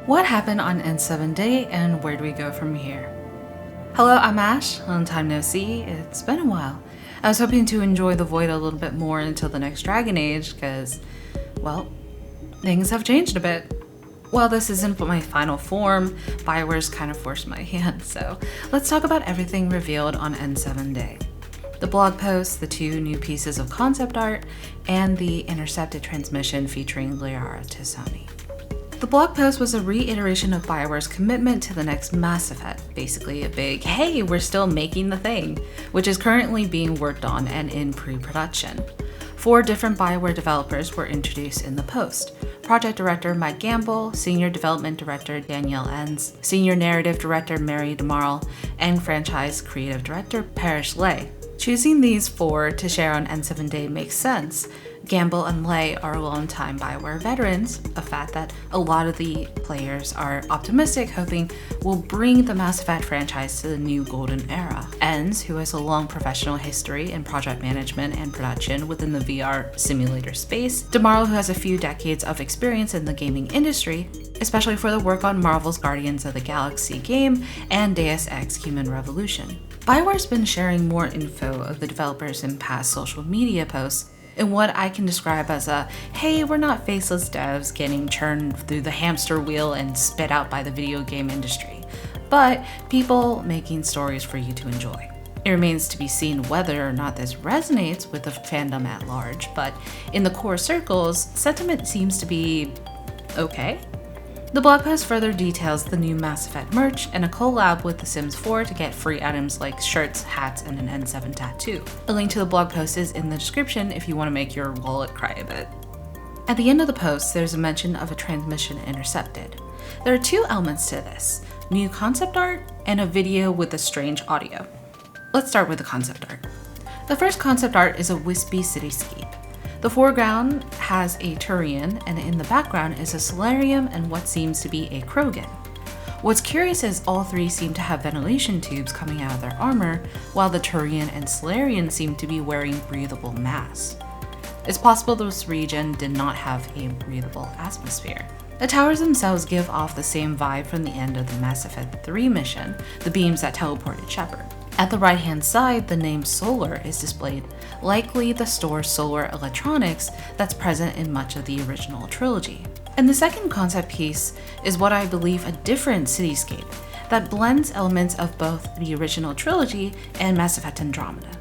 What happened on N7 Day and where do we go from here? Hello, I'm Ash. Long time no see. It's been a while. I was hoping to enjoy the Void a little bit more until the next Dragon Age because, well, things have changed a bit. While this isn't my final form, BioWare's kind of forced my hand, so let's talk about everything revealed on N7 Day. The blog post, the 2 new pieces of concept art, and the Intercepted transmission featuring Liara and Andromeda. The blog post was a reiteration of BioWare's commitment to the next Mass Effect, basically a big, hey, we're still making the thing, which is currently being worked on and in pre-production. 4 different BioWare developers were introduced in the post. Project Director Mike Gamble, Senior Development Director Danielle Enns, Senior Narrative Director Mary DeMarle, and Franchise Creative Director Parrish Lay. Choosing these 4 to share on N7 Day makes sense. Gamble and Lay are longtime BioWare veterans, a fact that a lot of the players are optimistic, hoping will bring the Mass Effect franchise to the new golden era. Enns, who has a long professional history in project management and production within the VR simulator space. DeMarle, who has a few decades of experience in the gaming industry, especially for the work on Marvel's Guardians of the Galaxy game and Deus Ex Human Revolution. BioWare's been sharing more info of the developers in past social media posts in what I can describe as a, hey, we're not faceless devs getting churned through the hamster wheel and spit out by the video game industry, but people making stories for you to enjoy. It remains to be seen whether or not this resonates with the fandom at large, but in the core circles, sentiment seems to be okay. The blog post further details the new Mass Effect merch and a collab with The Sims 4 to get free items like shirts, hats, and an N7 tattoo. A link to the blog post is in the description if you want to make your wallet cry a bit. At the end of the post, there's a mention of a transmission intercepted. There are 2 elements to this, new concept art and a video with a strange audio. Let's start with the concept art. The first concept art is a wispy cityscape. The foreground has a Turian, and in the background is a Solarium and what seems to be a Krogan. What's curious is all 3 seem to have ventilation tubes coming out of their armor, while the Turian and Solarian seem to be wearing breathable masks. It's possible this region did not have a breathable atmosphere. The towers themselves give off the same vibe from the end of the Mass Effect 3 mission, the beams that teleported Shepard. At the right-hand side, the name Solar is displayed, likely the store's solar electronics that's present in much of the original trilogy. And the second concept piece is what I believe a different cityscape that blends elements of both the original trilogy and Mass Effect Andromeda.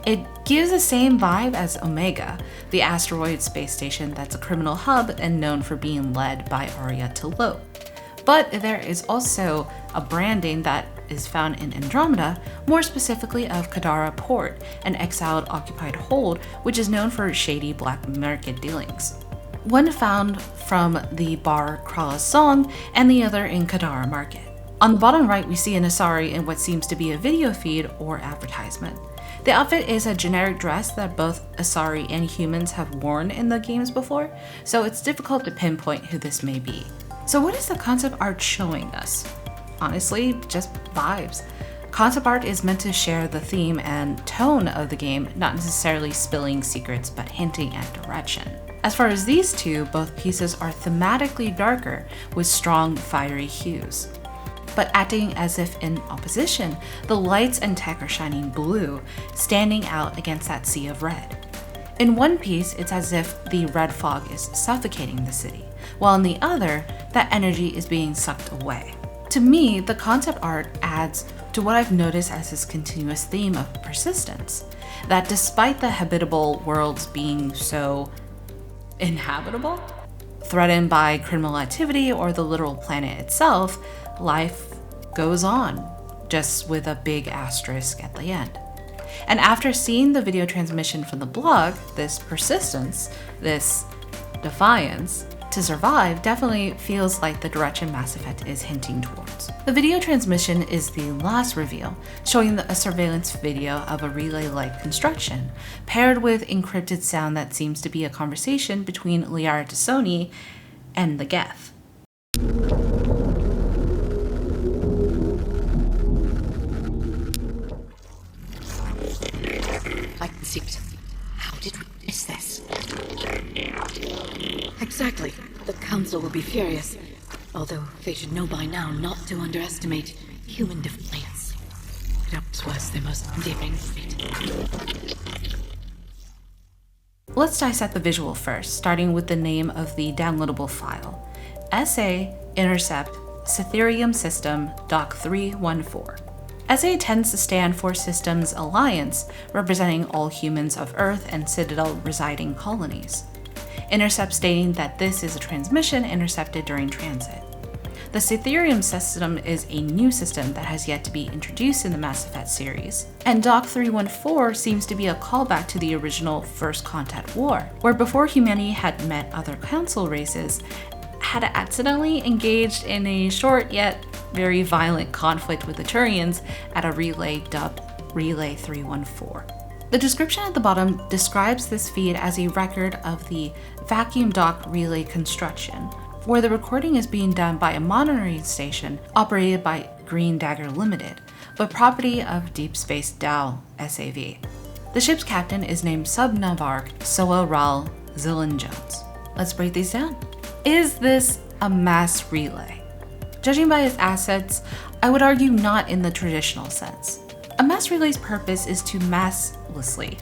It gives the same vibe as Omega, the asteroid space station that's a criminal hub and known for being led by Arya T'Lo. But there is also a branding that is found in Andromeda, more specifically of Kadara Port, an exiled occupied hold which is known for shady black market dealings. One found from the bar Krala's Song and the other in Kadara Market. On the bottom right, we see an Asari in what seems to be a video feed or advertisement. The outfit is a generic dress that both Asari and humans have worn in the games before, so it's difficult to pinpoint who this may be. So what is the concept art showing us? Honestly, just vibes. Concept art is meant to share the theme and tone of the game, not necessarily spilling secrets, but hinting at direction. As far as these 2, both pieces are thematically darker with strong, fiery hues. But acting as if in opposition, the lights and tech are shining blue, standing out against that sea of red. In one piece, it's as if the red fog is suffocating the city, while in the other, that energy is being sucked away. To me, the concept art adds to what I've noticed as this continuous theme of persistence, that despite the habitable worlds being so inhabitable, threatened by criminal activity or the literal planet itself, life goes on, just with a big asterisk at the end. And after seeing the video transmission from the blog, this persistence, this defiance to survive definitely feels like the direction Mass Effect is hinting towards. The video transmission is the last reveal, showing a surveillance video of a relay-like construction, paired with encrypted sound that seems to be a conversation between Liara and Andromeda and the GETH. Like the secret. How did we miss this? Exactly. The Council will be furious. Although they should know by now not to underestimate human defiance. Perhaps was their most endearing trait. Let's dissect the visual first, starting with the name of the downloadable file. SA Intercept Cytherium System Doc 314. SA tends to stand for Systems Alliance, representing all humans of Earth and Citadel residing colonies. Intercept stating that this is a transmission intercepted during transit. The Cytherium system is a new system that has yet to be introduced in the Mass Effect series, and Doc 314 seems to be a callback to the original First Contact War, where before humanity had met other council races, had accidentally engaged in a short yet very violent conflict with the Turians at a relay dubbed Relay 314. The description at the bottom describes this feed as a record of the vacuum dock relay construction, where the recording is being done by a monitoring station operated by Green Dagger Limited, but property of Deep Space Dow SAV. The ship's captain is named Sub-Navarch Soa Ral Zillan Jones. Let's break these down. Is this a mass relay? Judging by its assets, I would argue not in the traditional sense. A mass relay's purpose is to masslessly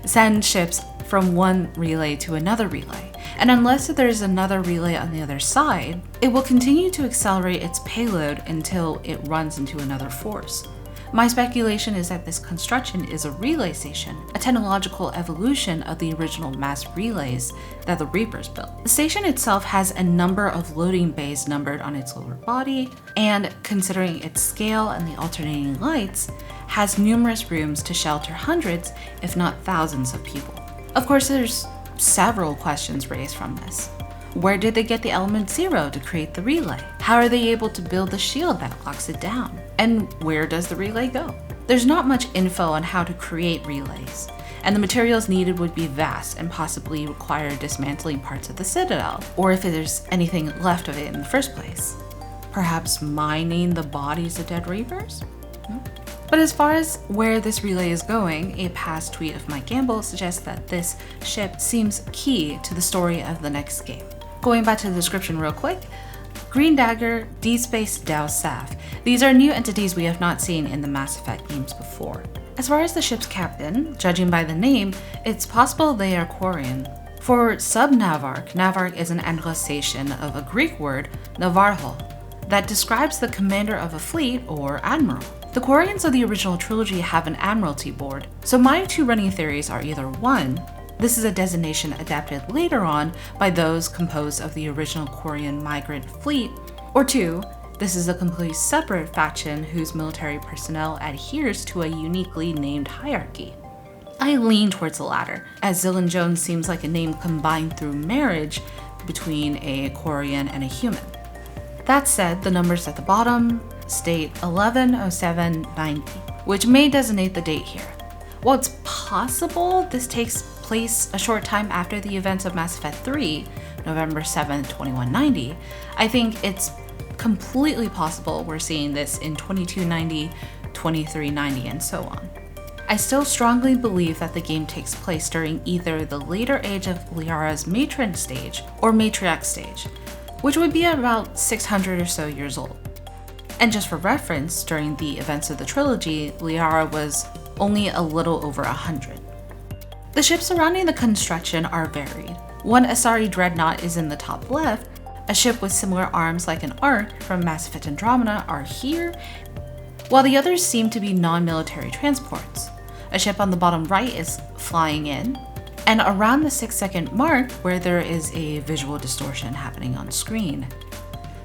send ships from one relay to another relay, and unless there's another relay on the other side, it will continue to accelerate its payload until it runs into another force. My speculation is that this construction is a relay station, a technological evolution of the original mass relays that the Reapers built. The station itself has a number of loading bays numbered on its lower body, and considering its scale and the alternating lights, has numerous rooms to shelter hundreds, if not thousands of people. Of course, there's several questions raised from this. Where did they get the element 0 to create the relay? How are they able to build the shield that locks it down? And where does the relay go? There's not much info on how to create relays, and the materials needed would be vast and possibly require dismantling parts of the Citadel, or if there's anything left of it in the first place. Perhaps mining the bodies of dead Reapers? But as far as where this relay is going, a past tweet of Mike Gamble suggests that this ship seems key to the story of the next game. Going back to the description real quick, Green Dagger, Deep Space Dow SAF. These are new entities we have not seen in the Mass Effect games before. As far as the ship's captain, judging by the name, it's possible they are Quarian. For Sub-Navarch, Navarch is an anglicization of a Greek word, Navarcho, that describes the commander of a fleet or admiral. The Quarians of the original trilogy have an admiralty board, so my two running theories are either 1, this is a designation adapted later on by those composed of the original Quarian migrant fleet, or 2, this is a completely separate faction whose military personnel adheres to a uniquely named hierarchy. I lean towards the latter, as Zillan Jones seems like a name combined through marriage between a Quarian and a human. That said, the numbers at the bottom state 11/07/90, which may designate the date here. While it's possible this takes place a short time after the events of Mass Effect 3, November 7, 2190, I think it's completely possible we're seeing this in 2290, 2390, and so on. I still strongly believe that the game takes place during either the later age of Liara's matron stage or matriarch stage, which would be about 600 or so years old. And just for reference, during the events of the trilogy, Liara was only a little over 100. The ships surrounding the construction are varied. One Asari dreadnought is in the top left, a ship with similar arms like an Ark from Mass Effect Andromeda are here, while the others seem to be non-military transports. A ship on the bottom right is flying in, and around the 6-second mark where there is a visual distortion happening on screen.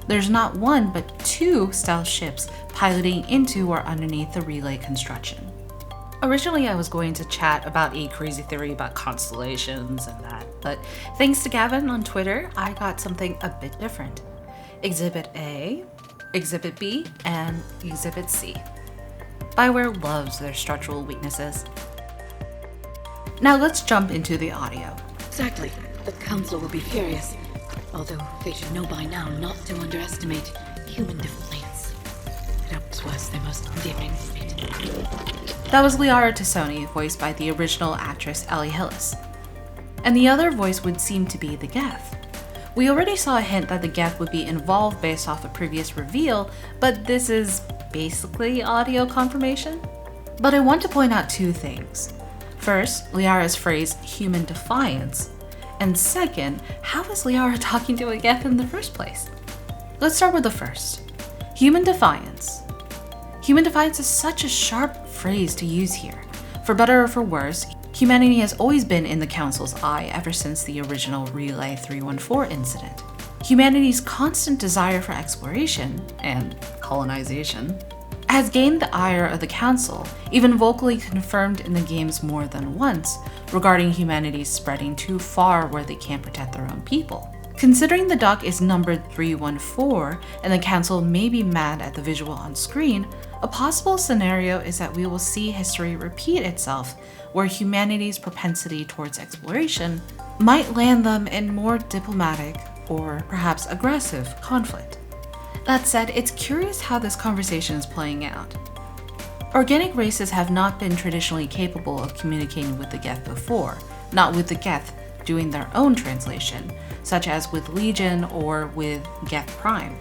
There's not one, but 2 stealth ships piloting into or underneath the relay construction. Originally, I was going to chat about a crazy theory about constellations and that, but thanks to Gavin on Twitter, I got something a bit different. Exhibit A, Exhibit B, and Exhibit C. BioWare loves their structural weaknesses. Now let's jump into the audio. Exactly. The Council will be furious. Although they should know by now not to underestimate human defiance. Perhaps was their most endearing trait. That was Liara Tassoni, voiced by the original actress Ellie Hillis. And the other voice would seem to be the GETH. We already saw a hint that the GETH would be involved based off a previous reveal, but this is basically audio confirmation. But I want to point out two things. First, Liara's phrase, human defiance. And second, how is Liara talking to a GETH in the first place? Let's start with the first. Human defiance. Human defiance is such a sharp phrase to use here. For better or for worse, humanity has always been in the Council's eye ever since the original Relay 314 incident. Humanity's constant desire for exploration, and colonization, has gained the ire of the Council, even vocally confirmed in the games more than once, regarding humanity spreading too far where they can't protect their own people. Considering the dock is numbered 314, and the Council may be mad at the visual on screen, a possible scenario is that we will see history repeat itself, where humanity's propensity towards exploration might land them in more diplomatic, or perhaps aggressive, conflict. That said, it's curious how this conversation is playing out. Organic races have not been traditionally capable of communicating with the GETH before, not with the GETH doing their own translation, such as with Legion or with GETH Prime.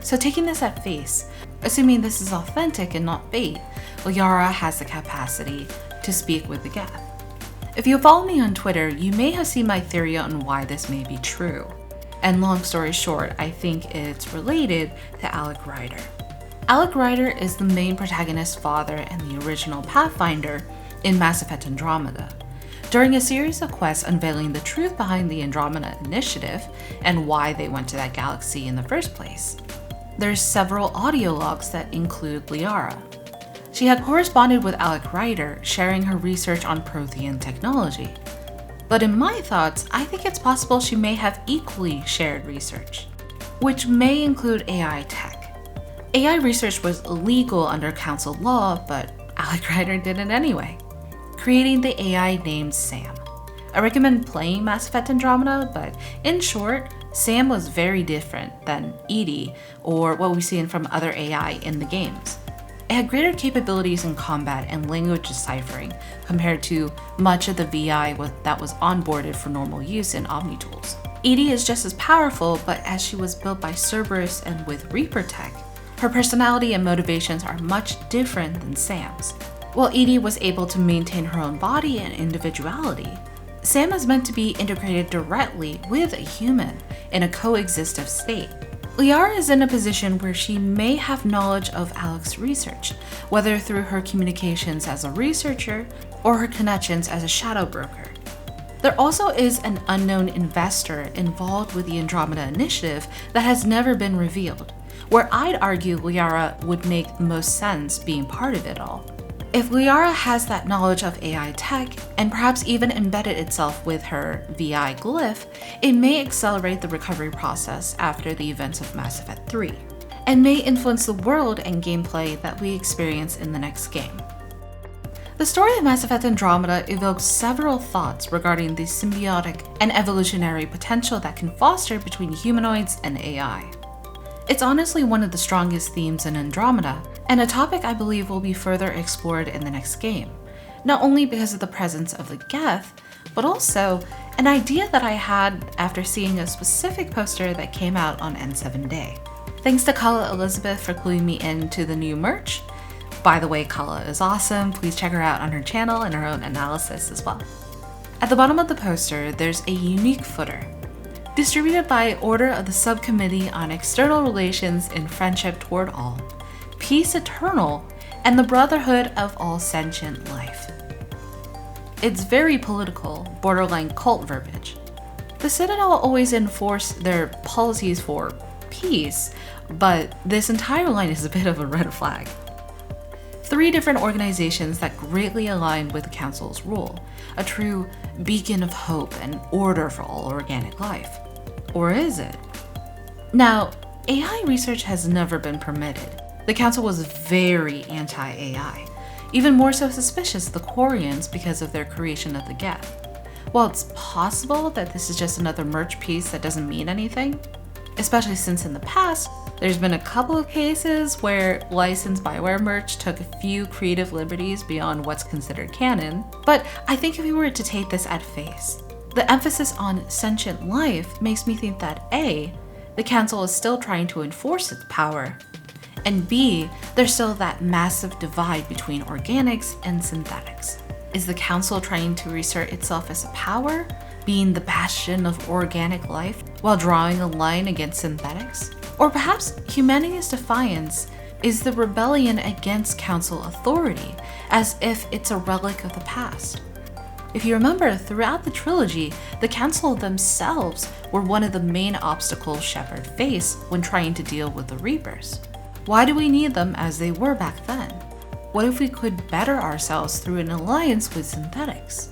So taking this at face, assuming this is authentic and not bait, Liara has the capacity to speak with the GETH. If you follow me on Twitter, you may have seen my theory on why this may be true. And long story short, I think it's related to Alec Ryder. Alec Ryder is the main protagonist's father in the original Pathfinder in Mass Effect Andromeda. During a series of quests unveiling the truth behind the Andromeda Initiative and why they went to that galaxy in the first place, there's several audio logs that include Liara. She had corresponded with Alec Ryder, sharing her research on Prothean technology. But in my thoughts, I think it's possible she may have equally shared research, which may include AI tech. AI research was illegal under Council law, but Alec Ryder did it anyway, creating the AI named Sam. I recommend playing Mass Effect Andromeda, but in short, Sam was very different than EDI or what we've seen from other AI in the games. It had greater capabilities in combat and language deciphering compared to much of the VI that was onboarded for normal use in Omnitools. EDI is just as powerful, but as she was built by Cerberus and with Reaper tech, her personality and motivations are much different than Sam's. While EDI was able to maintain her own body and individuality, Sam is meant to be integrated directly with a human in a coexistive state. Liara is in a position where she may have knowledge of Alec's research, whether through her communications as a researcher or her connections as a shadow broker. There also is an unknown investor involved with the Andromeda Initiative that has never been revealed, where I'd argue Liara would make the most sense being part of it all. If Liara has that knowledge of AI tech, and perhaps even embedded itself with her VI glyph, it may accelerate the recovery process after the events of Mass Effect 3, and may influence the world and gameplay that we experience in the next game. The story of Mass Effect Andromeda evokes several thoughts regarding the symbiotic and evolutionary potential that can foster between humanoids and AI. It's honestly one of the strongest themes in Andromeda, and a topic I believe will be further explored in the next game, not only because of the presence of the GETH, but also an idea that I had after seeing a specific poster that came out on N7 Day. Thanks to Kala Elizabeth for cluing me into the new merch. By the way, Kala is awesome. Please check her out on her channel and her own analysis as well. At the bottom of the poster, there's a unique footer, distributed by order of the Subcommittee on External Relations in Friendship Toward All, Peace Eternal, and the Brotherhood of All Sentient Life. It's very political, borderline cult verbiage. The Citadel always enforce their policies for peace, but this entire line is a bit of a red flag. 3 different organizations that greatly align with the Council's rule, a true beacon of hope and order for all organic life. Or is it? Now, AI research has never been permitted. The Council was very anti-AI, even more so suspicious of the Quarians because of their creation of the GETH. While it's possible that this is just another merch piece that doesn't mean anything, especially since in the past, there's been a couple of cases where licensed BioWare merch took a few creative liberties beyond what's considered canon, but I think if we were to take this at face, The emphasis on sentient life makes me think that A, the Council is still trying to enforce its power, and B, there's still that massive divide between organics and synthetics. Is the Council trying to reassert itself as a power, being the bastion of organic life, while drawing a line against synthetics? Or perhaps humanity's defiance is the rebellion against Council authority, as if it's a relic of the past. If you remember, throughout the trilogy, the Council themselves were one of the main obstacles Shepard faced when trying to deal with the Reapers. Why do we need them as they were back then? What if we could better ourselves through an alliance with synthetics?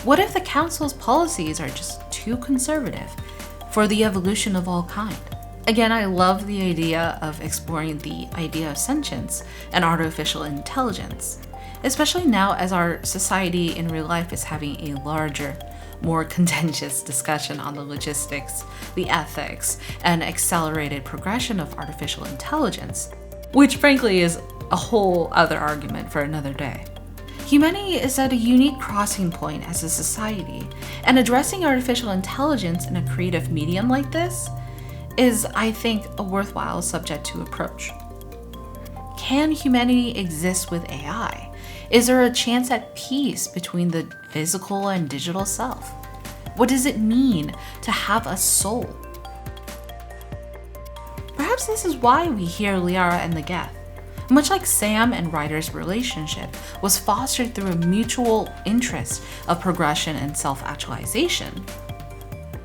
What if the Council's policies are just too conservative for the evolution of all kind? Again, I love the idea of exploring the idea of sentience and artificial intelligence, especially now as our society in real life is having a larger, more contentious discussion on the logistics, the ethics, and accelerated progression of artificial intelligence, which frankly is a whole other argument for another day. Humanity is at a unique crossing point as a society, and addressing artificial intelligence in a creative medium like this is, I think, a worthwhile subject to approach. Can humanity exist with AI? Is there a chance at peace between the physical and digital self? What does it mean to have a soul? Perhaps this is why we hear Liara and the GETH. Much like Sam and Ryder's relationship was fostered through a mutual interest of progression and self-actualization.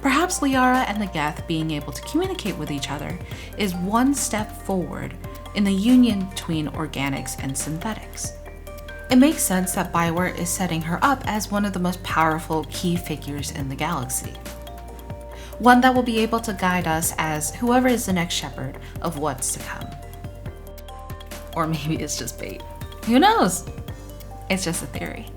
Perhaps Liara and the GETH being able to communicate with each other is one step forward in the union between organics and synthetics. It makes sense that BioWare is setting her up as one of the most powerful key figures in the galaxy. One that will be able to guide us as whoever is the next Shepard of what's to come. Or maybe it's just bait. Who knows? It's just a theory.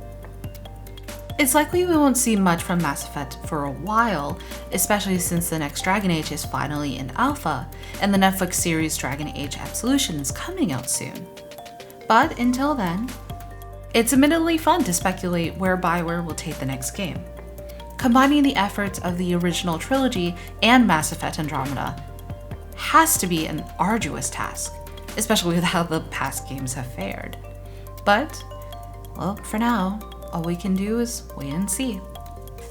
It's likely we won't see much from Mass Effect for a while, especially since the next Dragon Age is finally in alpha, and the Netflix series Dragon Age Absolution is coming out soon. But until then, it's admittedly fun to speculate where BioWare will take the next game. Combining the efforts of the original trilogy and Mass Effect Andromeda has to be an arduous task, especially with how the past games have fared. But, well, for now, all we can do is wait and see.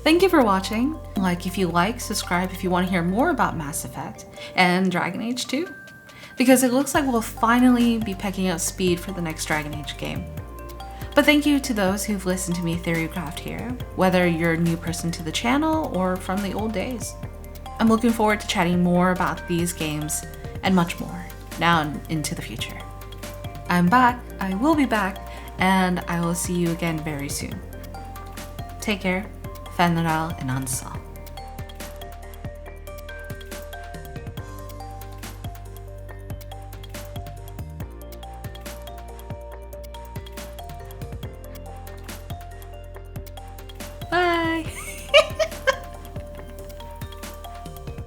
Thank you for watching. Like if you like, subscribe if you want to hear more about Mass Effect and Dragon Age 2, because it looks like we'll finally be picking up speed for the next Dragon Age game. But thank you to those who've listened to me theorycraft here, whether you're a new person to the channel or from the old days. I'm looking forward to chatting more about these games and much more now and into the future. I'm back, I will be back, and I will see you again very soon. Take care, Fenral and Ansal.